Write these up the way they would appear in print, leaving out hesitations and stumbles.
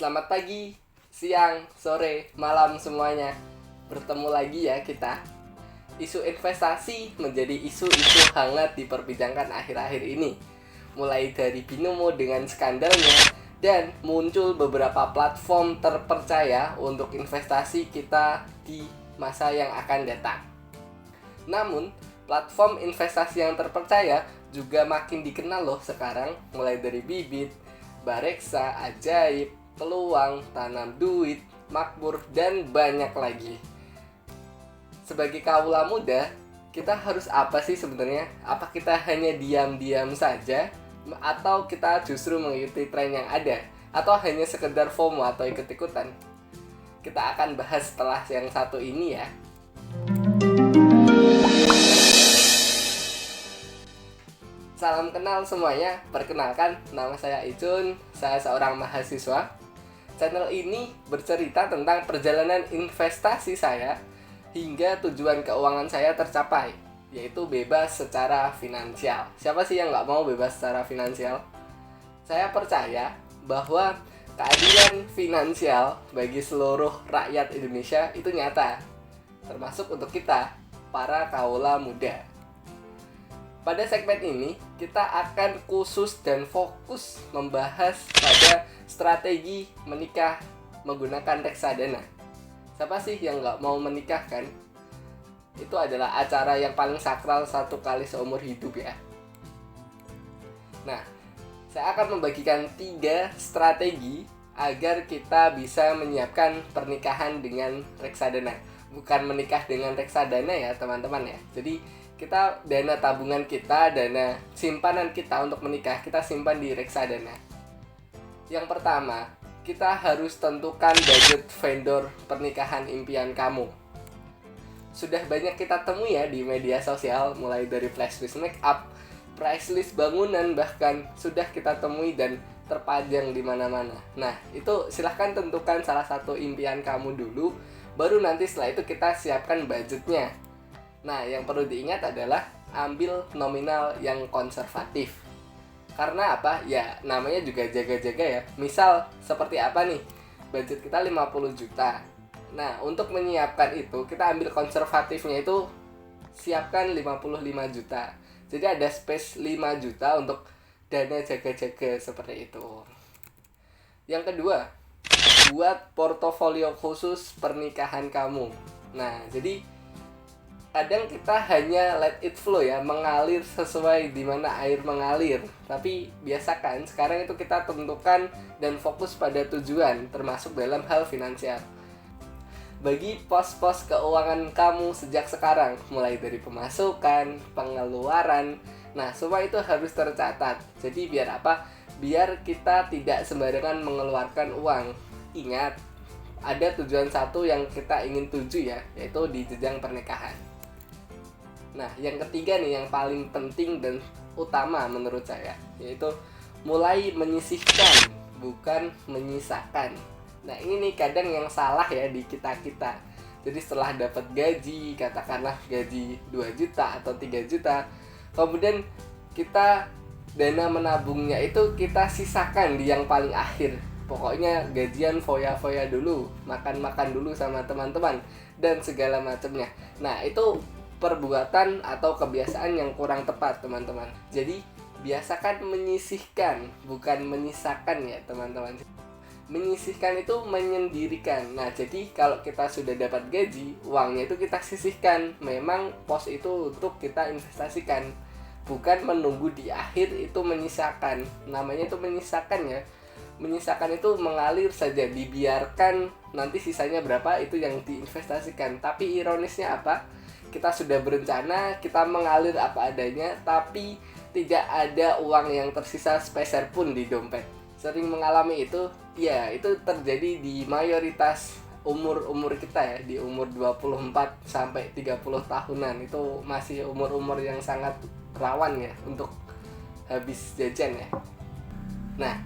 Selamat pagi, siang, sore, malam semuanya. Bertemu lagi ya kita. Isu investasi menjadi isu-isu hangat diperbincangkan akhir-akhir ini. Mulai dari Binomo dengan skandalnya dan muncul beberapa platform terpercaya untuk investasi kita di masa yang akan datang. Namun, platform investasi yang terpercaya juga makin dikenal loh sekarang, mulai dari Bibit, Bareksa, Ajaib, Peluang, Tanam Duit, Makmur, dan banyak lagi. Sebagai kaula muda, kita harus apa sih sebenarnya? Apa kita hanya diam-diam saja? Atau kita justru mengikuti tren yang ada? Atau hanya sekedar FOMO atau ikut-ikutan? Kita akan bahas setelah yang satu ini ya. Salam kenal semuanya, perkenalkan nama saya Icun, saya seorang mahasiswa. Channel ini bercerita tentang perjalanan investasi saya hingga tujuan keuangan saya tercapai, yaitu bebas secara finansial. Siapa sih yang nggak mau bebas secara finansial? Saya percaya bahwa keadilan finansial bagi seluruh rakyat Indonesia itu nyata, termasuk untuk kita, para kaula muda. Pada segmen ini, kita akan khusus dan fokus membahas pada strategi menikah menggunakan reksadana. Siapa sih yang nggak mau menikah kan? Itu adalah acara yang paling sakral satu kali seumur hidup ya. Nah, saya akan membagikan 3 strategi agar kita bisa menyiapkan pernikahan dengan reksadana. Bukan menikah dengan reksadana ya teman-teman ya. Jadi kita dana tabungan kita, dana simpanan kita untuk menikah, kita simpan di reksadana. Yang pertama, kita harus tentukan budget vendor pernikahan impian kamu. Sudah banyak kita temui ya di media sosial, mulai dari flash list makeup, price list bangunan, bahkan sudah kita temui dan terpajang di mana-mana. Nah, itu silahkan tentukan salah satu impian kamu dulu, baru nanti setelah itu kita siapkan budgetnya. Nah, yang perlu diingat adalah ambil nominal yang konservatif. Karena apa? Ya, namanya juga jaga-jaga ya. Misal, seperti apa nih? Budget kita 50 juta. Nah, untuk menyiapkan itu, kita ambil konservatifnya itu siapkan 55 juta. Jadi ada space 5 juta untuk dana jaga-jaga seperti itu. Yang kedua, buat portofolio khusus pernikahan kamu. Nah, jadi kadang kita hanya let it flow ya, mengalir sesuai di mana air mengalir. Tapi biasakan sekarang itu kita tentukan dan fokus pada tujuan, termasuk dalam hal finansial. Bagi pos-pos keuangan kamu sejak sekarang, mulai dari pemasukan, pengeluaran, nah semua itu harus tercatat. Jadi biar apa? Biar kita tidak sembarangan mengeluarkan uang. Ingat, ada tujuan satu yang kita ingin tuju ya, yaitu di jenjang pernikahan. Nah, yang ketiga nih yang paling penting dan utama menurut saya, yaitu mulai menyisihkan, bukan menyisakan. Nah, ini nih kadang yang salah ya di kita-kita. Jadi setelah dapat gaji, katakanlah gaji 2 juta atau 3 juta, kemudian kita dana menabungnya itu kita sisakan di yang paling akhir. Pokoknya gajian foya-foya dulu, makan-makan dulu sama teman-teman, dan segala macamnya. Nah, itu perbuatan atau kebiasaan yang kurang tepat teman-teman. Jadi biasakan menyisihkan, bukan menyisakan ya teman-teman. Menyisihkan itu menyendirikan. Nah, jadi kalau kita sudah dapat gaji, uangnya itu kita sisihkan. Memang pos itu untuk kita investasikan, bukan menunggu di akhir itu menyisakan. Namanya itu menyisakan ya. Menyisakan itu mengalir saja, dibiarkan nanti sisanya berapa itu yang diinvestasikan. Tapi ironisnya apa? Kita sudah berencana, kita mengalir apa adanya, tapi tidak ada uang yang tersisa sepeser pun di dompet. Sering mengalami itu, ya itu terjadi di mayoritas umur-umur kita ya, di umur 24 sampai 30 tahunan. Itu masih umur-umur yang sangat rawan ya untuk habis jajan ya. Nah,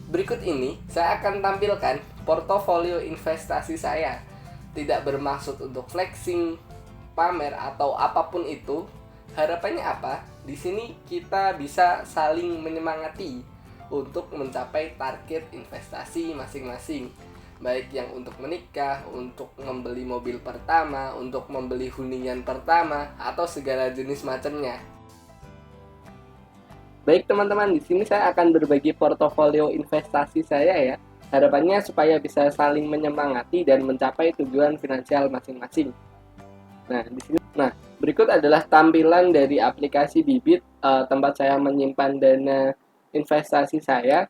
berikut ini saya akan tampilkan portofolio investasi saya. Tidak bermaksud untuk flexing, pamer atau apapun itu. Harapannya apa? Di sini kita bisa saling menyemangati untuk mencapai target investasi masing-masing, baik yang untuk menikah, untuk membeli mobil pertama, untuk membeli hunian pertama, atau segala jenis macamnya. Baik teman-teman, di sini saya akan berbagi portofolio investasi saya ya. Harapannya supaya bisa saling menyemangati dan mencapai tujuan finansial masing-masing. Nah, berikut adalah tampilan dari aplikasi Bibit, tempat saya menyimpan dana investasi saya.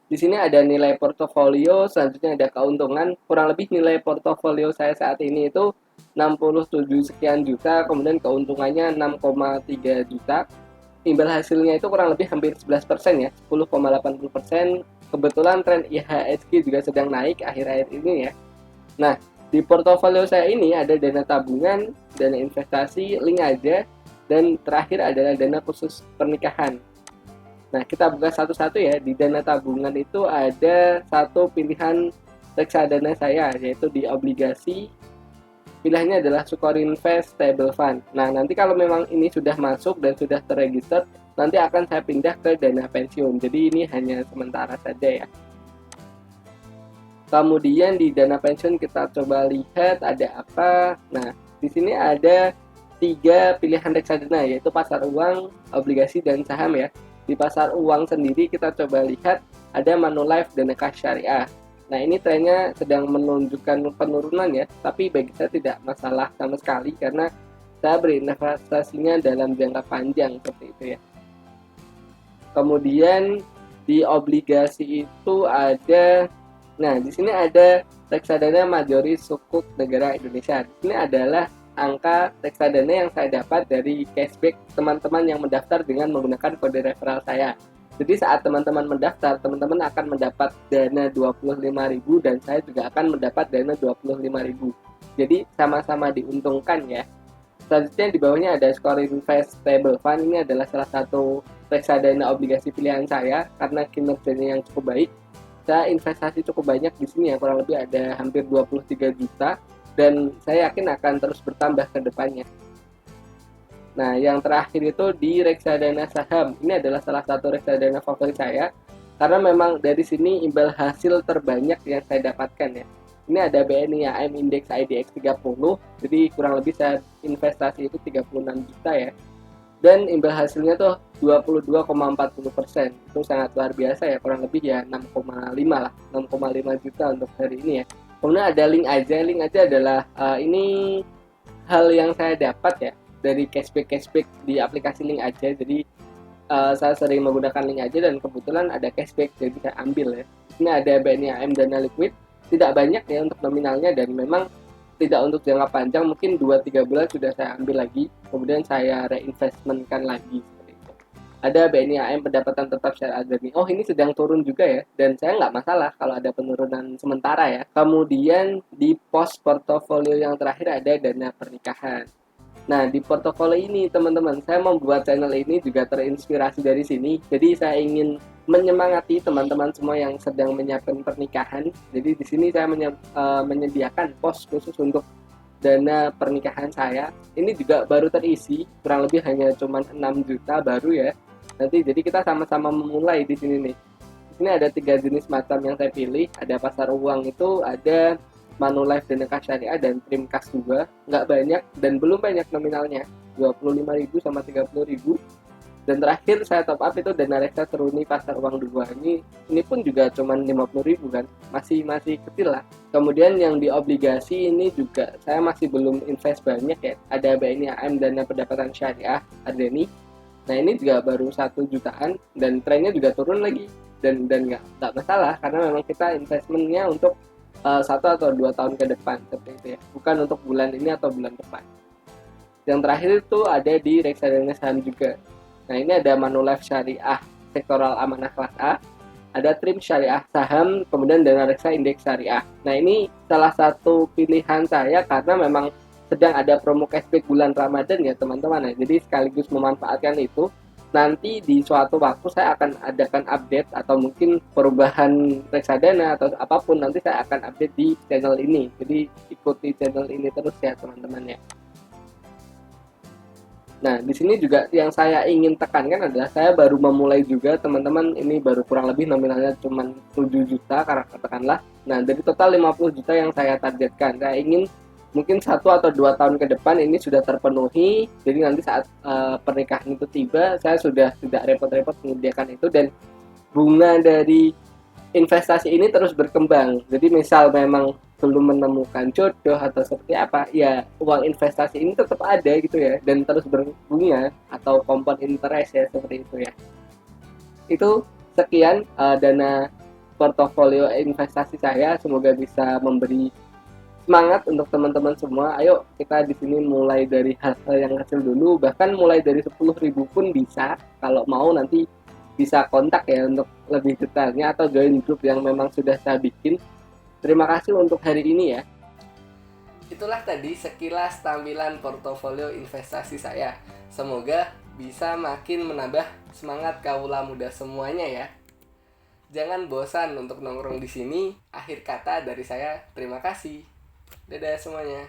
Di sini ada nilai portofolio, selanjutnya ada keuntungan. Kurang lebih nilai portofolio saya saat ini itu 67 sekian juta, kemudian keuntungannya 6,3 juta. Imbal hasilnya itu kurang lebih hampir 11% ya, 10,80%. Kebetulan tren IHSG juga sedang naik akhir-akhir ini ya. Nah, di portofolio saya ini ada dana tabungan, dana investasi, link aja, dan terakhir adalah dana khusus pernikahan. Nah, kita buka satu-satu ya. Di dana tabungan itu ada satu pilihan reksadana saya, yaitu di obligasi. Pilihannya adalah Sukorinvest Stable Fund. Nah, nanti kalau memang ini sudah masuk dan sudah terregister, nanti akan saya pindah ke dana pensiun. Jadi ini hanya sementara saja ya. Kemudian di dana pensiun kita coba lihat ada apa. Nah, di sini ada 3 pilihan reksadana, yaitu pasar uang, obligasi, dan saham ya. Di pasar uang sendiri kita coba lihat ada Manulife dan Cash Syariah. Nah, ini trennya sedang menunjukkan penurunan ya, tapi bagi saya tidak masalah sama sekali karena saya berinvestasinya dalam jangka panjang seperti itu ya. Kemudian di obligasi itu ada, nah di sini ada reksadana Majori Sukuk Negara Indonesia. Di sini adalah angka reksadana yang saya dapat dari cashback teman-teman yang mendaftar dengan menggunakan kode referral saya. Jadi saat teman-teman mendaftar, teman-teman akan mendapat dana 25.000 dan saya juga akan mendapat dana 25.000. Jadi sama-sama diuntungkan ya. Selanjutnya di bawahnya ada Sukorinvest Stable Fund. Ini adalah salah satu reksadana obligasi pilihan saya karena kinerjanya yang cukup baik. Saya investasi cukup banyak di sini ya, kurang lebih ada hampir 23 juta. Dan saya yakin akan terus bertambah ke depannya. Nah, yang terakhir itu di reksadana saham. Ini adalah salah satu reksadana favorit saya karena memang dari sini imbal hasil terbanyak yang saya dapatkan ya. Ini ada BNI AM Index IDX 30, jadi kurang lebih saya investasi itu 36 juta ya. Dan imbal hasilnya tuh 22,40%. Itu sangat luar biasa ya, kurang lebih ya 6,5 lah, 6,5 juta untuk hari ini ya. Kemudian ada link aja adalah ini hal yang saya dapat ya dari cashback di aplikasi link aja. Jadi saya sering menggunakan link aja dan kebetulan ada cashback jadi saya ambil ya. Ini ada BNI AM Dana Liquid, tidak banyak ya untuk nominalnya dan memang tidak untuk jangka panjang, mungkin 2-3 bulan sudah saya ambil lagi, kemudian saya reinvestmentkan lagi. Ada BNI AM pendapatan tetap secara adani. Oh, ini sedang turun juga ya, dan saya nggak masalah kalau ada penurunan sementara ya. Kemudian di pos portofolio yang terakhir ada dana pernikahan. Nah, di portofolio ini teman-teman, saya membuat channel ini juga terinspirasi dari sini. Jadi saya ingin menyemangati teman-teman semua yang sedang menyiapkan pernikahan. Jadi di sini saya menyediakan pos khusus untuk dana pernikahan saya. Ini juga baru terisi, kurang lebih hanya cuma 6 juta baru ya. Nanti jadi kita sama-sama memulai di sini nih. Di sini ada 3 jenis macam yang saya pilih. Ada pasar uang itu, ada Manulife dan Cash Syariah dan Trimkas juga. Nggak banyak dan belum banyak nominalnya. 25.000 sama 30.000. Dan terakhir saya top up itu dana reksa seruni pasar uang 2. Ini pun juga cuma 50.000 kan. Masih kecil lah. Kemudian yang di obligasi ini juga saya masih belum invest banyak ya. Ada BNI AM dana pendapatan syariah Ardeni. Nah, ini juga baru 1 jutaan dan trennya juga turun lagi dan nggak masalah karena memang kita investmentnya untuk 1 atau 2 tahun ke depan seperti itu ya, bukan untuk bulan ini atau bulan depan. Yang terakhir itu ada di reksadana saham juga. Nah, ini ada Manulife Syariah Sektoral Amanah Kelas A, ada Trim Syariah Saham, kemudian dana reksa indeks syariah. Nah, ini salah satu pilihan saya karena memang sedang ada promo cashback bulan Ramadan ya teman-teman ya. Jadi sekaligus memanfaatkan itu. Nanti di suatu waktu saya akan adakan update atau mungkin perubahan reksadana atau apapun, nanti saya akan update di channel ini. Jadi ikuti channel ini terus ya teman-teman ya. Nah, di sini juga yang saya ingin tekankan adalah saya baru memulai juga, teman-teman. Ini baru kurang lebih nominalnya cuma 7 juta katakanlah. Nah, dari total 50 juta yang saya targetkan, saya ingin mungkin 1 atau 2 tahun ke depan ini sudah terpenuhi. Jadi nanti saat pernikahan itu tiba, saya sudah tidak repot-repot menyediakan itu, dan bunga dari investasi ini terus berkembang. Jadi misal memang belum menemukan jodoh atau seperti apa, ya uang investasi ini tetap ada gitu ya, dan terus berbunga atau compound interest ya, seperti itu ya. Itu sekian dana portofolio investasi saya, semoga bisa memberi semangat untuk teman-teman semua. Ayo kita di sini mulai dari hal-hal yang kecil dulu, bahkan mulai dari 10.000 pun bisa. Kalau mau nanti bisa kontak ya untuk lebih detailnya, atau join grup yang memang sudah saya bikin. Terima kasih untuk hari ini ya. Itulah tadi sekilas tampilan portofolio investasi saya. Semoga bisa makin menambah semangat kaula muda semuanya ya. Jangan bosan untuk nongkrong di sini. Akhir kata dari saya, terima kasih. Dadah semuanya.